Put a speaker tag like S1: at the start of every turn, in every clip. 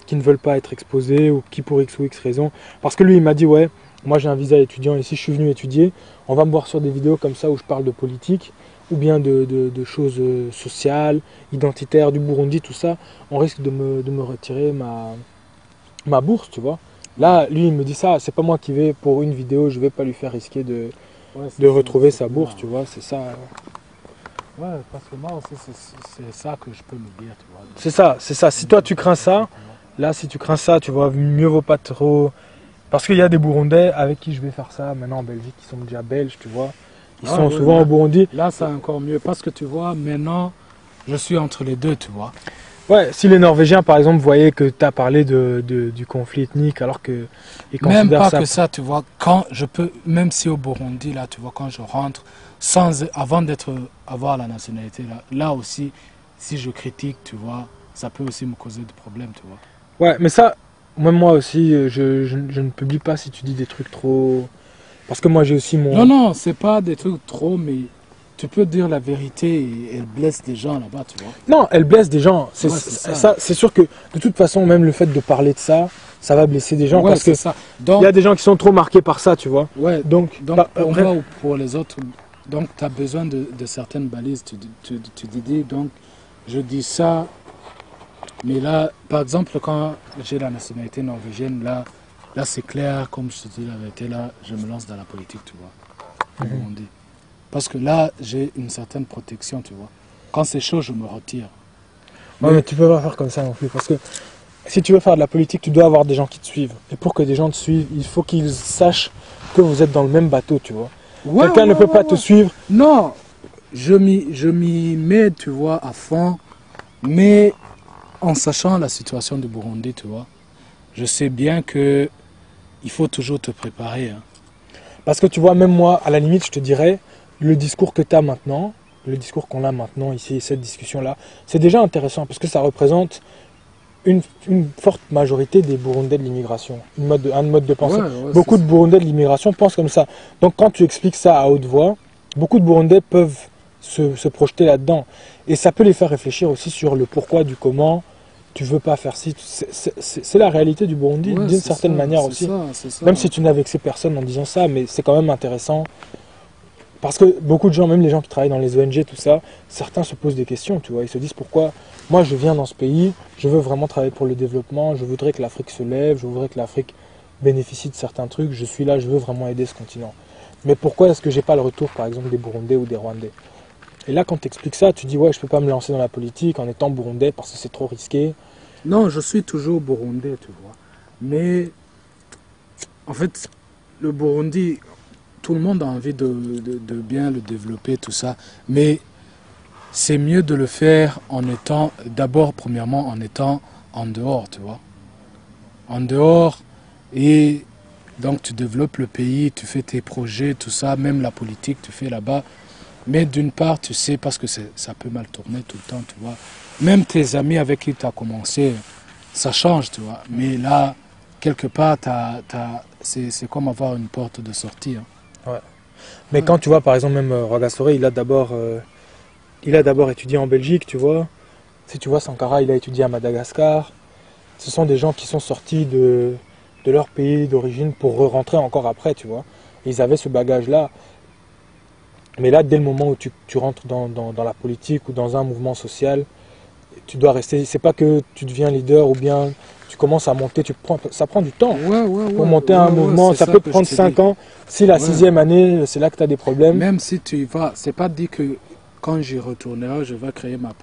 S1: qui ne veulent pas être exposés ou qui pour X ou X raison. Parce que lui, il m'a dit, ouais, moi j'ai un visa étudiant ici, je suis venu étudier, on va me voir sur des vidéos comme ça où je parle de politique ou bien de choses sociales, identitaires, du Burundi, tout ça, on risque de me retirer ma bourse, tu vois. Là, lui, il me dit ça, c'est pas moi qui vais pour une vidéo, je vais pas lui faire risquer de retrouver sa bourse, tu vois, c'est ça.
S2: Ouais, parce que moi aussi, c'est ça que je peux me dire, tu vois.
S1: C'est ça, c'est ça. Si toi tu crains ça, là, si tu crains ça, tu vois, mieux vaut pas trop. Parce qu'il y a des Burundais avec qui je vais faire ça maintenant en Belgique, qui sont déjà belges, tu vois. Ils sont souvent au Burundi.
S2: Là, c'est encore mieux parce que tu vois, maintenant, je suis entre les deux, tu vois.
S1: Ouais, si les Norvégiens, par exemple, voyaient que tu as parlé du conflit ethnique, alors que ils
S2: Même
S1: considèrent
S2: pas
S1: ça.
S2: que ça, tu vois, quand je peux, même si au Burundi, là, tu vois, quand je rentre, avant avoir la nationalité, là aussi, si je critique, tu vois, ça peut aussi me causer des problèmes, tu vois.
S1: Ouais, mais ça, même moi aussi, je ne publie pas si tu dis des trucs trop. Parce que moi, j'ai aussi mon.
S2: Non, non, c'est pas des trucs trop, mais tu peux dire la vérité et elle blesse des gens là-bas, tu vois.
S1: Non, elle blesse des gens.
S2: Ouais, c'est ça.
S1: C'est sûr que de toute façon, même le fait de parler de ça, ça va blesser des gens
S2: Ouais,
S1: parce que
S2: c'est ça.
S1: il
S2: Donc,
S1: y a des gens qui sont trop marqués par ça, tu vois.
S2: ouais,
S1: Donc,
S2: pour
S1: après,
S2: moi ou pour les autres, donc tu as besoin de certaines balises. Tu dis, donc, je dis ça, mais là, par exemple, quand j'ai la nationalité norvégienne, là c'est clair, comme je te dis la vérité, là, je me lance dans la politique, tu vois, au Burundi. Parce que là, j'ai une certaine protection, tu vois. Quand c'est chaud, je me retire.
S1: ouais, mais tu peux pas faire comme ça non plus. Parce que si tu veux faire de la politique, tu dois avoir des gens qui te suivent. Et pour que des gens te suivent, il faut qu'ils sachent que vous êtes dans le même bateau, tu vois.
S2: Ouais,
S1: Quelqu'un ne
S2: ouais,
S1: peut
S2: ouais,
S1: pas te
S2: ouais.
S1: suivre.
S2: Non, je m'y mets, tu vois, à fond, mais en sachant la situation du Burundi, tu vois, je sais bien que il faut toujours te préparer, hein.
S1: Parce que tu vois, même moi, à la limite, je te dirais, le discours que tu as maintenant, le discours qu'on a maintenant ici, cette discussion-là, c'est déjà intéressant parce que ça représente une forte majorité des Burundais de l'immigration, un mode de pensée.
S2: Ouais,
S1: Beaucoup de Burundais de l'immigration pensent comme ça. Donc quand tu expliques ça à haute voix, beaucoup de Burundais peuvent se projeter là-dedans. Et ça peut les faire réfléchir aussi sur le pourquoi, du comment. Tu veux pas faire ci. C'est la réalité du Burundi,
S2: ouais,
S1: d'une
S2: c'est
S1: certaine
S2: ça,
S1: manière
S2: c'est
S1: aussi.
S2: ça, c'est ça.
S1: Même si tu n'as vexé personne en disant ça, mais c'est quand même intéressant. Parce que beaucoup de gens, même les gens qui travaillent dans les ONG, tout ça, certains se posent des questions, tu vois. Ils se disent pourquoi moi je viens dans ce pays, je veux vraiment travailler pour le développement, je voudrais que l'Afrique se lève, je voudrais que l'Afrique bénéficie de certains trucs, je suis là, je veux vraiment aider ce continent. Mais pourquoi est-ce que j'ai pas le retour, par exemple, des Burundais ou des Rwandais? Et là, quand tu expliques ça, tu dis ouais, je peux pas me lancer dans la politique en étant Burundais parce que c'est trop risqué.
S2: Non, je suis toujours burundais, tu vois. Mais en fait, le Burundi, tout le monde a envie de bien le développer, tout ça. Mais c'est mieux de le faire en étant, d'abord, premièrement, en étant en dehors, tu vois. En dehors, et donc tu développes le pays, tu fais tes projets, tout ça, même la politique, tu fais là-bas. Mais d'une part, tu sais, parce que ça peut mal tourner tout le temps, tu vois. Même tes amis avec qui tu as commencé, ça change, tu vois. Mais là, quelque part, c'est comme avoir une porte de sortie, hein.
S1: Ouais. Mais quand tu vois, par exemple, même Rwagasore, il a d'abord étudié en Belgique, tu vois. Si tu vois Sankara, il a étudié à Madagascar. Ce sont des gens qui sont sortis de leur pays d'origine pour rentrer encore après, tu vois. Ils avaient ce bagage-là. Mais là, dès le moment où tu rentres dans la politique ou dans un mouvement social, tu dois rester. C'est pas que tu deviens leader ou bien tu commences à monter, ça prend du temps. Pour monter un mouvement, ça peut te prendre 5 ans. Si la sixième année, c'est là que tu as des problèmes.
S2: Même si tu y vas, c'est pas dit que quand j'y retournerai, je vais créer mon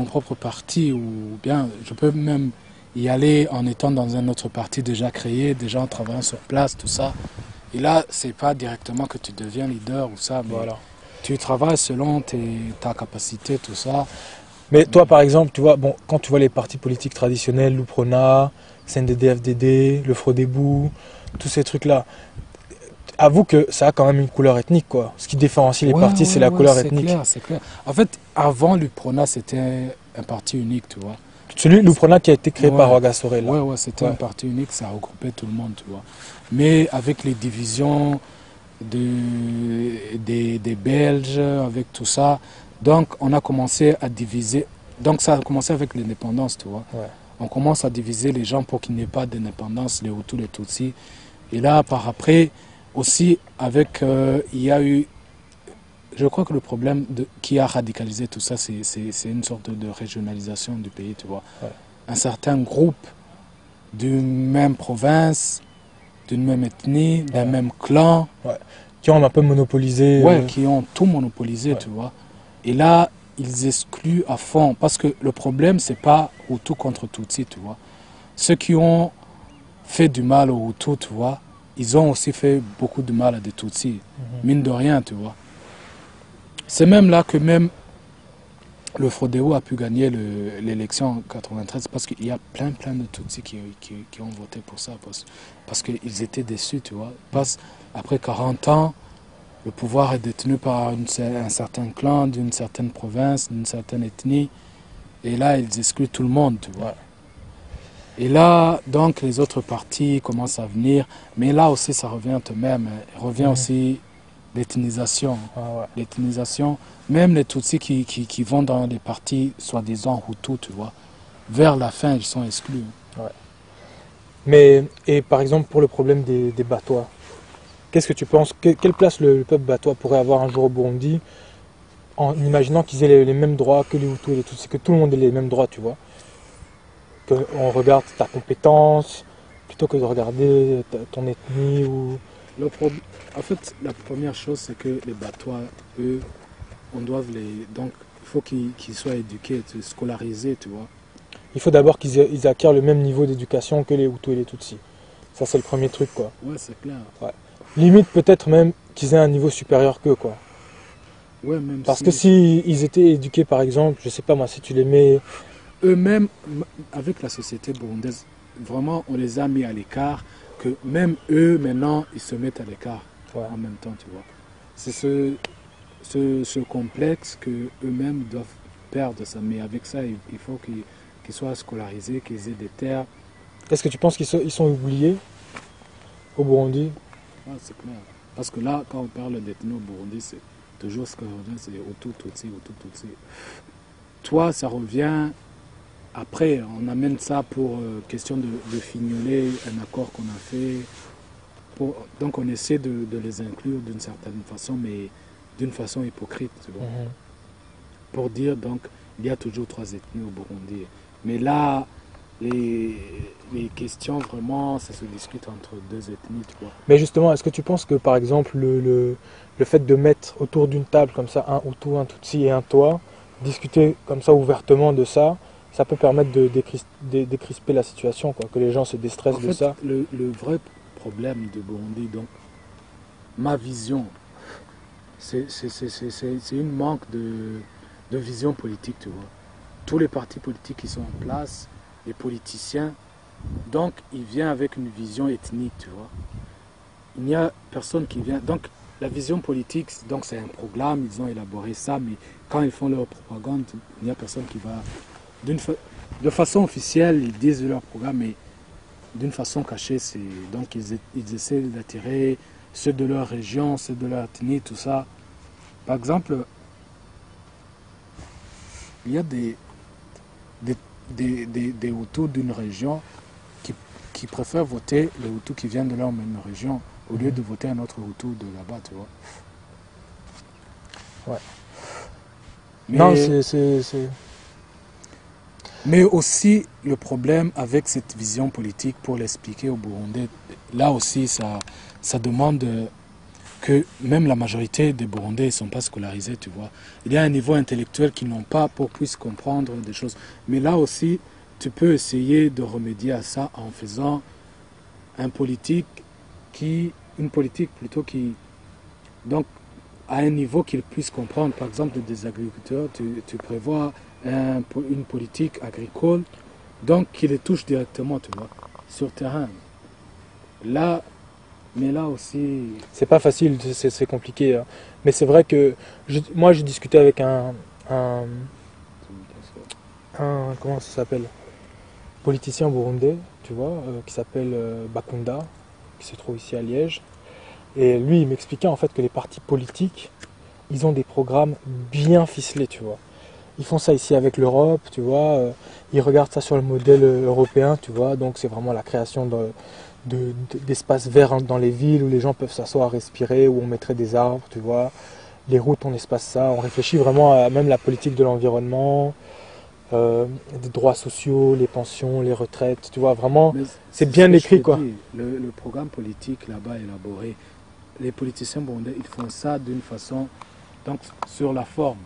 S2: propre parti ou bien je peux même y aller en étant dans un autre parti déjà créé, déjà en travaillant sur place, tout ça. Et là, c'est pas directement que tu deviens leader ou ça, mais
S1: Voilà.
S2: tu travailles selon ta capacité, tout ça.
S1: Mais toi, par exemple, tu vois, bon, quand tu vois les partis politiques traditionnels, l'UPRONA, CNDD-FDD, le Frodebou, tous ces trucs-là, avoue que ça a quand même une couleur ethnique, quoi. Ce qui différencie les partis, c'est la couleur ethnique.
S2: C'est clair. En fait, avant l'UPRONA, c'était un parti unique, tu vois.
S1: Celui, l'UPRONA qui a été créé par Rwagasore, là.
S2: Ouais, c'était un parti unique, ça regroupait tout le monde, tu vois. Mais avec les divisions des Belges, avec tout ça, donc on a commencé à diviser. Donc ça a commencé avec l'indépendance, tu vois.
S1: Ouais.
S2: On commence à diviser les gens pour qu'il n'y ait pas d'indépendance, les Hutus, les Tutsis. Et là, par après, aussi, avec, il y a eu, je crois que le problème qui a radicalisé tout ça, c'est une sorte de régionalisation du pays, tu vois.
S1: Ouais.
S2: Un certain groupe d'une même province, d'une même ethnie, d'un même clan.
S1: Qui ont un peu monopolisé.
S2: Ouais, qui ont tout monopolisé,
S1: Ouais.
S2: tu vois. Et là, ils excluent à fond. Parce que le problème, c'est pas Hutu contre Tutsi, tu vois. Ceux qui ont fait du mal aux Hutus, tu vois, ils ont aussi fait beaucoup de mal à des Tutsis. Mine de rien, tu vois. C'est même là que même le Frodéo a pu gagner l'élection en 93 parce qu'il y a plein de Tutsis qui ont voté pour ça. Parce qu'ils étaient déçus, tu vois. Parce après 40 ans, le pouvoir est détenu par un certain clan, d'une certaine province, d'une certaine ethnie. Et là, ils excluent tout le monde, tu vois.
S1: Ouais.
S2: Et là, donc, les autres partis commencent à venir. Mais là aussi, ça revient tout de même. Revient aussi l'ethnisation.
S1: Ah ouais.
S2: L'ethnisation. Même les Tutsis qui vont dans les partis soi-disant Hutus, tu vois. Vers la fin, ils sont exclus.
S1: Mais, et par exemple, pour le problème des Batois, qu'est-ce que tu penses, quelle place le peuple Batois pourrait avoir un jour au Burundi, en imaginant qu'ils aient les mêmes droits que les Hutus et les Tutsis, que tout le monde ait les mêmes droits, tu vois? Qu'on regarde ta compétence, plutôt que de regarder ton ethnie ou...
S2: En fait, la première chose, c'est que les Batois, eux, on doit les... Donc, il faut qu'ils soient éduqués, scolarisés, tu vois.
S1: Il faut d'abord qu'ils acquièrent le même niveau d'éducation que les Hutus et les Tutsis. Ça, c'est le premier truc, quoi.
S2: Ouais, c'est clair.
S1: Limite, peut-être même qu'ils aient un niveau supérieur qu'eux, quoi.
S2: Ouais, même
S1: Parce que si ils étaient éduqués, par exemple, je sais pas moi, si tu les mets...
S2: Eux-mêmes, avec la société burundaise, vraiment, on les a mis à l'écart, que même eux, maintenant, ils se mettent à l'écart en même temps, tu vois. C'est ce complexe qu'eux-mêmes doivent perdre ça. Mais avec ça, il faut qu'ils soient scolarisés, qu'ils aient des terres.
S1: Est-ce que tu penses qu'ils sont oubliés au Burundi?
S2: Ouais, c'est clair. Parce que là, quand on parle d'ethnie au Burundi, c'est toujours ce qu'on revient, c'est Hutu, Tutsi, Hutu, Tutsi. Toi, ça revient... Après, on amène ça pour question de fignoler un accord qu'on a fait. Donc on essaie de les inclure d'une certaine façon, mais d'une façon hypocrite, tu vois. Pour dire, donc, il y a toujours 3 ethnies au Burundi. Mais là, les questions, vraiment, ça se discute entre 2 ethnies, tu vois.
S1: Mais justement, est-ce que tu penses que, par exemple, le fait de mettre autour d'une table comme ça un Hutu, un Tutsi et un Toa, discuter comme ça ouvertement de ça, ça peut permettre de décrisper la situation, quoi, que les gens se déstressent de ça.
S2: Le vrai problème de Burundi, donc, ma vision, c'est une manque de vision politique, tu vois. Tous les partis politiques qui sont en place, les politiciens, donc ils viennent avec une vision ethnique, tu vois. Il n'y a personne qui vient. Donc la vision politique, donc c'est un programme, ils ont élaboré ça, mais quand ils font leur propagande, il n'y a personne qui va... De façon officielle, ils disent leur programme, mais d'une façon cachée, donc ils essaient d'attirer ceux de leur région, ceux de leur ethnie, tout ça. Par exemple, il y a des Hutus d'une région qui préfèrent voter les Hutus qui viennent de leur même région au lieu de voter un autre Hutu de là-bas, tu vois.
S1: Ouais.
S2: Mais,
S1: non,
S2: mais aussi le problème avec cette vision politique, pour l'expliquer aux Burundais, là aussi ça demande que même la majorité des Burundais ne sont pas scolarisés, tu vois. Il y a un niveau intellectuel qu'ils n'ont pas pour qu'ils puissent comprendre des choses. Mais là aussi, tu peux essayer de remédier à ça en faisant une politique plutôt qui, donc, à un niveau qu'ils puissent comprendre. Par exemple, des agriculteurs, tu prévois une politique agricole, donc qui les touche directement, tu vois, sur terrain. Mais là aussi...
S1: C'est pas facile, c'est compliqué. Hein. Mais c'est vrai que moi j'ai discuté avec un comment ça s'appelle, politicien burundais, tu vois, qui s'appelle Bakunda, qui se trouve ici à Liège. Et lui, il m'expliquait en fait que les partis politiques, ils ont des programmes bien ficelés, tu vois. Ils font ça ici avec l'Europe, tu vois. Ils regardent ça sur le modèle européen, tu vois. Donc c'est vraiment la création d'espaces verts dans les villes où les gens peuvent s'asseoir, respirer, où on mettrait des arbres, tu vois. Les routes, on espace ça. On réfléchit vraiment à même la politique de l'environnement, des droits sociaux, les pensions, les retraites, tu vois. Vraiment,
S2: Mais
S1: c'est bien
S2: ce que je
S1: écrit,
S2: te
S1: quoi.
S2: dis, le programme politique là-bas élaboré, les politiciens burundais, ils font ça d'une façon, donc sur la forme.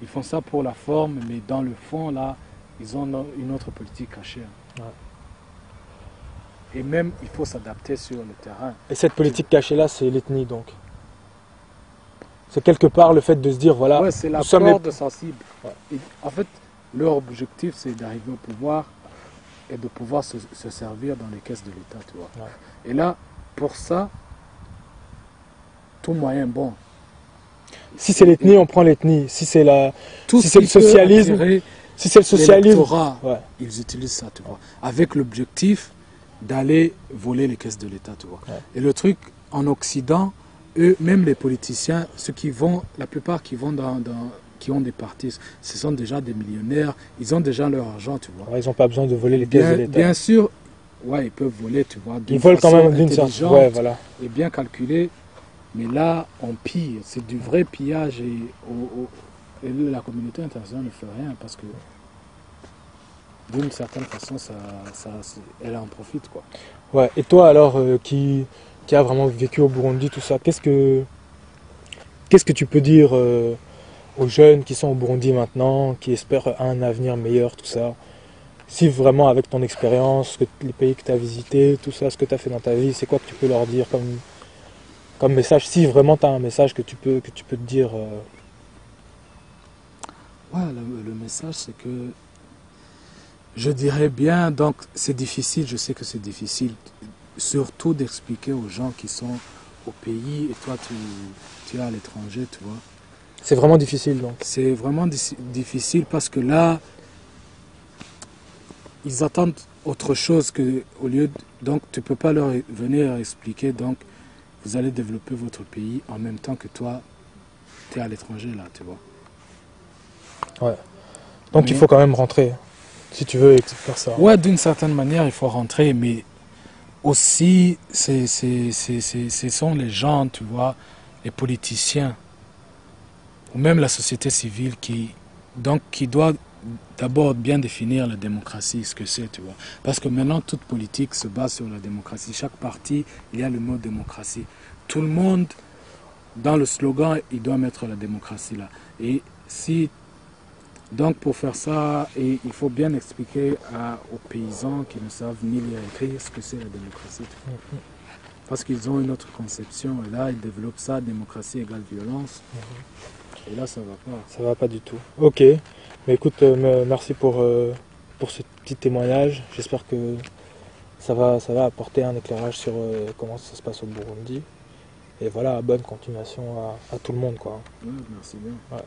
S2: Ils font ça pour la forme, mais dans le fond, là, ils ont une autre politique cachée.
S1: Ouais.
S2: Et même, il faut s'adapter sur le terrain.
S1: Et cette politique cachée-là, c'est l'ethnie, donc. C'est quelque part le fait de se dire, voilà,
S2: Ouais, c'est la
S1: nous sommes les...
S2: corde sensible.
S1: Ouais.
S2: Et en fait, leur objectif, c'est d'arriver au pouvoir et de pouvoir se servir dans les caisses de l'État, tu vois.
S1: Ouais.
S2: Et là, pour ça, tout moyen bon.
S1: Si c'est l'ethnie, on prend l'ethnie. Si c'est la...
S2: Tout
S1: si
S2: ce
S1: c'est le
S2: qui peut
S1: socialisme,
S2: attirer
S1: si c'est le socialisme,
S2: l'électorat,
S1: ouais.
S2: ils utilisent ça, tu vois. Avec l'objectif d'aller voler les caisses de l'État, tu vois.
S1: Ouais.
S2: Et le truc, en Occident, eux, même les politiciens, ceux qui vont, la plupart qui vont qui ont des partis, ce sont déjà des millionnaires, ils ont déjà leur argent, tu vois.
S1: Ouais, ils n'ont pas besoin de voler les caisses de l'État.
S2: Bien sûr, ouais, ils peuvent voler, tu vois.
S1: Ils volent quand même d'une certaine...
S2: intelligente
S1: Ouais, voilà.
S2: et bien calculé, mais là, on pille. C'est du vrai pillage et la communauté internationale ne fait rien parce que d'une certaine façon, elle en profite, quoi.
S1: Ouais. Et toi, alors, qui a vraiment vécu au Burundi, tout ça, qu'est-ce que tu peux dire aux jeunes qui sont au Burundi maintenant, qui espèrent un avenir meilleur, tout ça? Si vraiment, avec ton expérience, les pays que tu as visités, tout ça, ce que tu as fait dans ta vie, c'est quoi que tu peux leur dire comme message? Si vraiment tu as un message que tu peux te dire...
S2: Ouais, le message, c'est que je dirais bien, donc c'est difficile, je sais que c'est difficile, surtout d'expliquer aux gens qui sont au pays et toi tu es à l'étranger, tu vois.
S1: C'est vraiment difficile, donc.
S2: C'est vraiment difficile parce que là, ils attendent autre chose que au lieu donc tu peux pas leur venir expliquer donc vous allez développer votre pays en même temps que toi tu es à l'étranger là, tu vois.
S1: Ouais. Donc il faut quand même rentrer, si tu veux faire ça.
S2: Ouais, d'une certaine manière, il faut rentrer, mais aussi, ce sont les gens, tu vois, les politiciens, ou même la société civile qui doit d'abord bien définir la démocratie, ce que c'est, tu vois. Parce que maintenant, toute politique se base sur la démocratie. Chaque parti, il y a le mot démocratie. Tout le monde, dans le slogan, il doit mettre la démocratie là. Et donc pour faire ça, il faut bien expliquer aux paysans qui ne savent ni lire écrire ce que c'est la démocratie. Parce qu'ils ont une autre conception. Et là, ils développent ça, démocratie égale violence. Et là, ça va pas.
S1: Ça va pas du tout. Ok. Mais écoute, merci pour ce petit témoignage. J'espère que ça va apporter un éclairage sur comment ça se passe au Burundi. Et voilà, bonne continuation à tout le monde, quoi.
S2: Ouais, merci bien.
S1: Ouais.